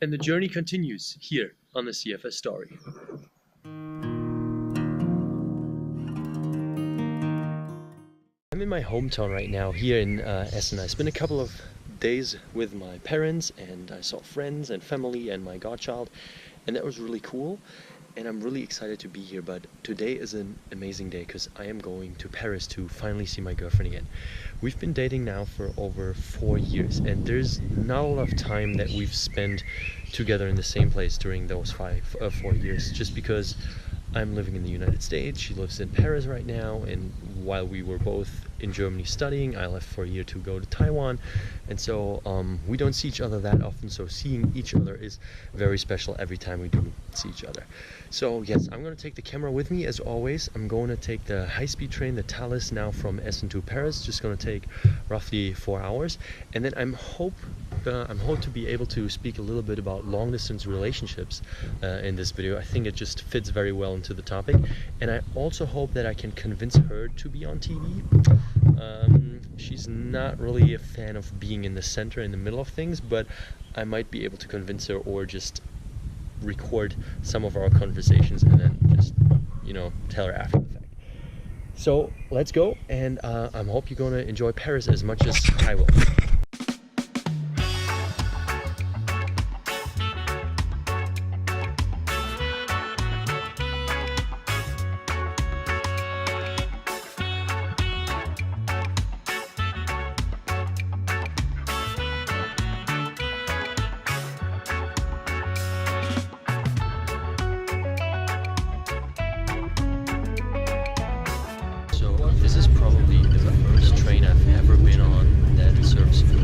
and the journey continues here on the CFS Story. I'm in my hometown right now, here in Essen. I spent a couple of days with my parents, and I saw friends and family and my godchild, and that was really cool. And I'm really excited to be here, but today is an amazing day because I am going to Paris to finally see my girlfriend again. We've been dating now for over 4 years, and there's not a lot of time that we've spent together in the same place during those 4 years, just because I'm living in the United States, she lives in Paris right now, and while we were both in Germany studying, I left for a year to go to Taiwan, and so we don't see each other that often, so seeing each other is very special every time we do see each other. So yes, I'm going to take the camera with me as always. I'm going to take the high-speed train, the Thalys, now from Essen to Paris, just going to take roughly 4 hours, and then I'm hope to be able to speak a little bit about long-distance relationships in this video. I think it just fits very well into the topic, and I also hope that I can convince her to be on TV. She's not really a fan of being in the center, in the middle of things, but I might be able to convince her, or just record some of our conversations and then just, you know, tell her after the fact. So let's go, and I hope you're going to enjoy Paris as much as I will. This is probably the first train I've ever been on that serves food.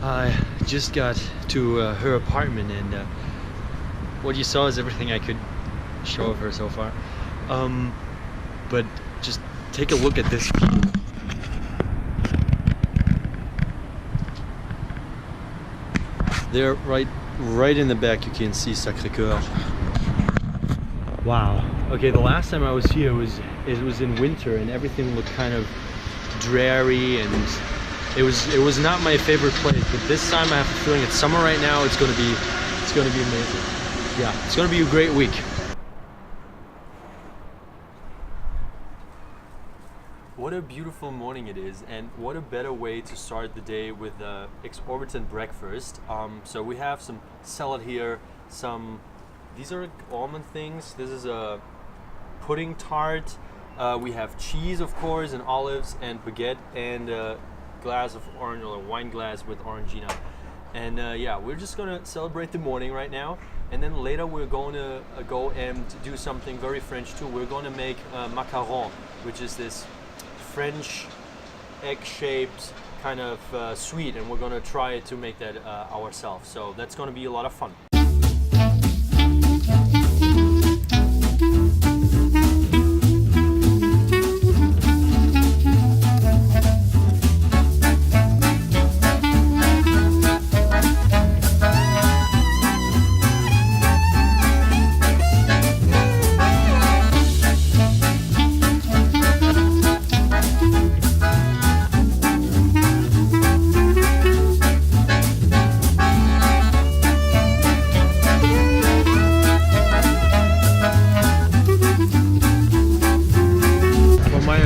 I just got to her apartment, and what you saw is everything I could show of her so far. But just take a look at this view. There, right in the back, you can see Sacré-Cœur. Wow. Okay, the last time I was here it was in winter, and everything looked kind of dreary, and it was not my favorite place. But this time I have a feeling it's summer right now. It's gonna be amazing. Yeah, it's gonna be a great week. What a beautiful morning it is, and what a better way to start the day with an exorbitant breakfast. So we have some salad here, these are almond things. This is a pudding tart. We have cheese, of course, and olives and baguette, and glass of orange, or a wine glass with Orangina. And yeah, we're just gonna celebrate the morning right now, and then later we're going to go and do something very French too. We're going to make macaron, which is this French egg-shaped kind of sweet, and we're going to try to make that ourselves. So that's going to be a lot of fun.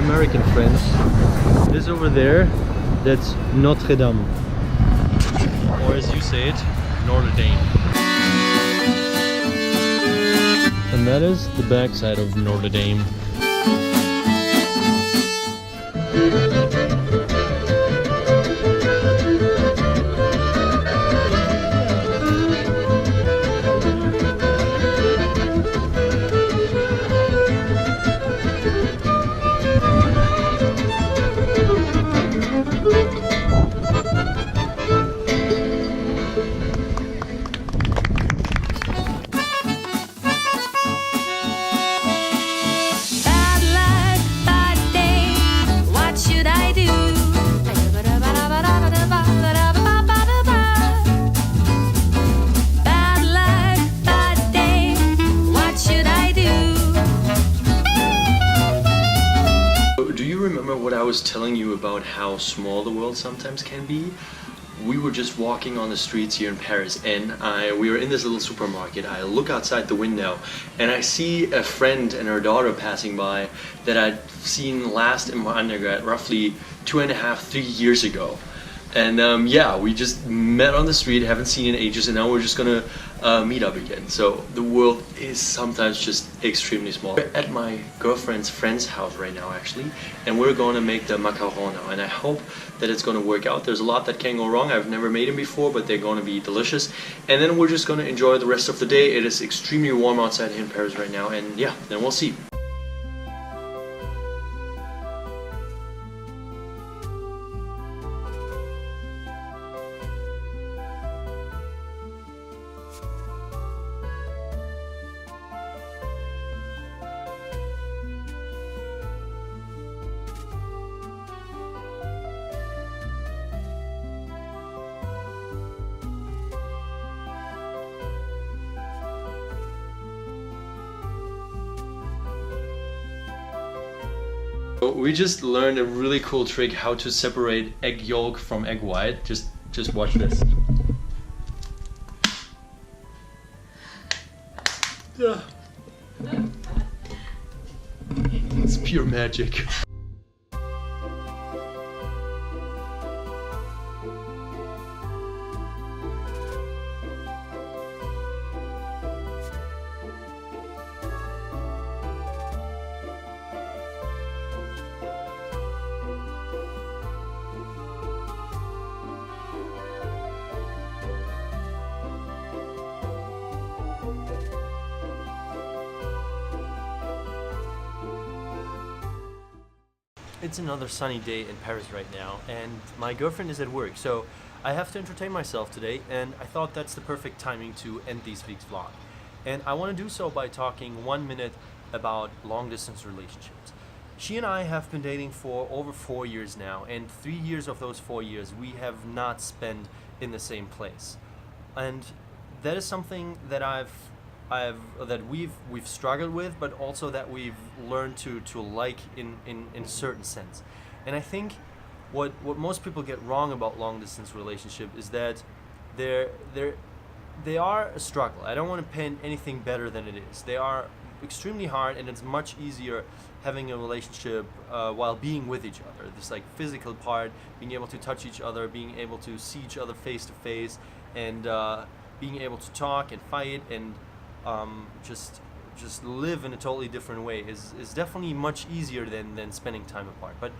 American friends, this over there, that's Notre Dame, or as you say it, Notre Dame. And that is the backside of Notre Dame. on how small the world sometimes can be. We were just walking on the streets here in Paris, and we were in this little supermarket. I look outside the window and I see a friend and her daughter passing by that I'd seen last in my undergrad roughly 2.5, 3 years ago. And yeah, we just met on the street, haven't seen in ages, and now we're just gonna meet up again. So the world is sometimes just extremely small. We're at my girlfriend's friend's house right now, actually, and we're gonna make the macaron now, and I hope that it's gonna work out. There's a lot that can go wrong. I've never made them before, but they're gonna be delicious. And then we're just gonna enjoy the rest of the day. It is extremely warm outside here in Paris right now, and yeah, then we'll see. We just learned a really cool trick how to separate egg yolk from egg white. Just watch this. It's pure magic. It's another sunny day in Paris right now, and my girlfriend is at work, so I have to entertain myself today, and I thought that's the perfect timing to end this week's vlog. And I want to do so by talking 1 minute about long-distance relationships. She and I have been dating for over 4 years now, and 3 years of those 4 years we have not spent in the same place. And that is something that we've struggled with, but also that we've learned to like in a certain sense. And I think what most people get wrong about long distance relationship is that they are a struggle. I don't want to paint anything better than it is. They are extremely hard, and it's much easier having a relationship while being with each other. This like physical part, being able to touch each other, being able to see each other face to face, and being able to talk and fight and just live in a totally different way is definitely much easier than spending time apart. But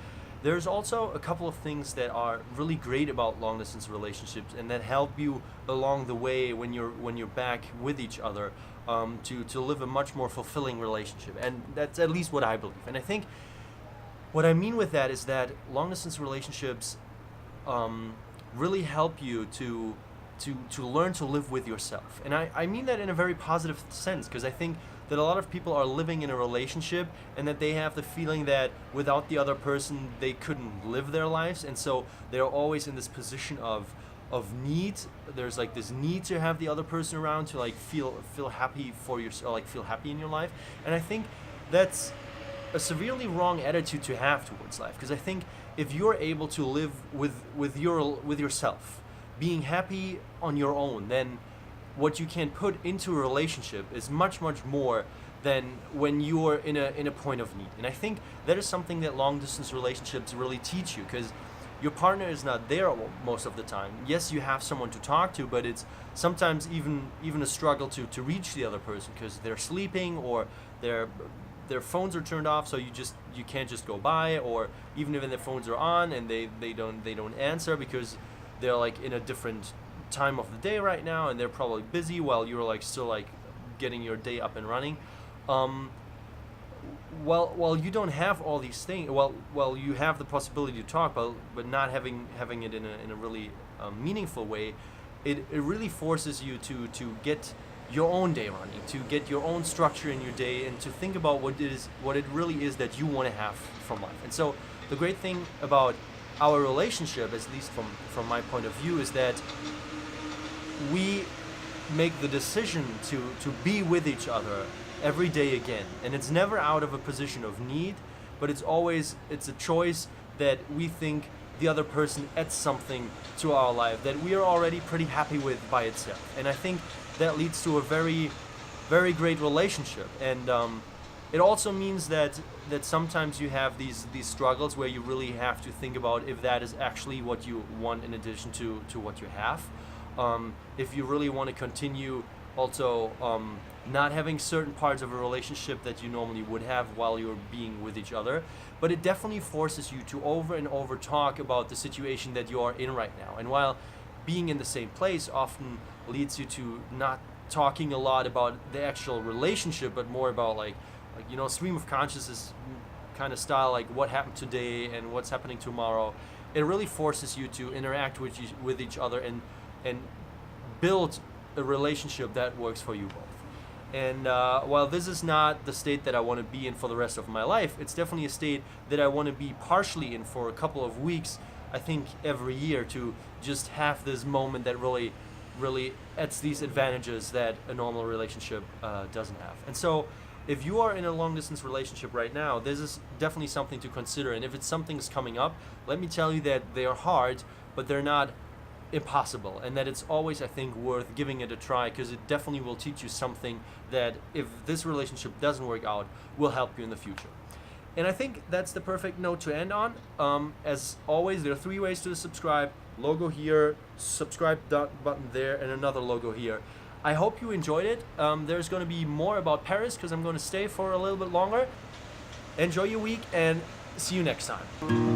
there's also a couple of things that are really great about long distance relationships and that help you along the way when you're back with each other, to live a much more fulfilling relationship. And that's at least what I believe. And I think what I mean with that is that long distance relationships really help you to learn to live with yourself. And I mean that in a very positive sense, because I think that a lot of people are living in a relationship and that they have the feeling that without the other person they couldn't live their lives, and so they're always in this position of need. There's like this need to have the other person around to like feel happy for yourself, like feel happy in your life. And I think that's a severely wrong attitude to have towards life, because I think if you're able to live with yourself, being happy on your own, then what you can put into a relationship is much more than when you're in a point of need. And I think that is something that long distance relationships really teach you, because your partner is not there most of the time. Yes, you have someone to talk to, but it's sometimes even a struggle to reach the other person because they're sleeping or their phones are turned off, so you can't just go by, or even if their phones are on and they don't answer because they're like in a different time of the day right now and they're probably busy while you're like still like getting your day up and running. While you don't have all these things, well you have the possibility to talk, but not having it in a really meaningful way, it really forces you to get your own day running, to get your own structure in your day, and to think about what it really is that you want to have from life. And so the great thing about our relationship, at least from my point of view, is that we make the decision to be with each other every day again, and it's never out of a position of need, but it's a choice that we think the other person adds something to our life that we are already pretty happy with by itself. And I think that leads to a very, very great relationship. And it also means that sometimes you have these struggles where you really have to think about if that is actually what you want in addition to what you have. If you really want to continue also not having certain parts of a relationship that you normally would have while you're being with each other. But it definitely forces you to over and over talk about the situation that you are in right now. And while being in the same place often leads you to not talking a lot about the actual relationship, but more about like stream of consciousness kind of style, like what happened today and what's happening tomorrow. It really forces you to interact with each other and build a relationship that works for you both. And while this is not the state that I want to be in for the rest of my life, it's definitely a state that I want to be partially in for a couple of weeks, I think every year, to just have this moment that really adds these advantages that a normal relationship doesn't have. And so if you are in a long distance relationship right now, this is definitely something to consider. And if it's something's coming up, let me tell you that they are hard, but they're not impossible, and that it's always, I think, worth giving it a try, because it definitely will teach you something that, if this relationship doesn't work out, will help you in the future. And I think that's the perfect note to end on. As always, there are 3 ways to subscribe: logo here, subscribe button there, and another logo here. I hope you enjoyed it. There's going to be more about Paris because I'm going to stay for a little bit longer. Enjoy your week and see you next time.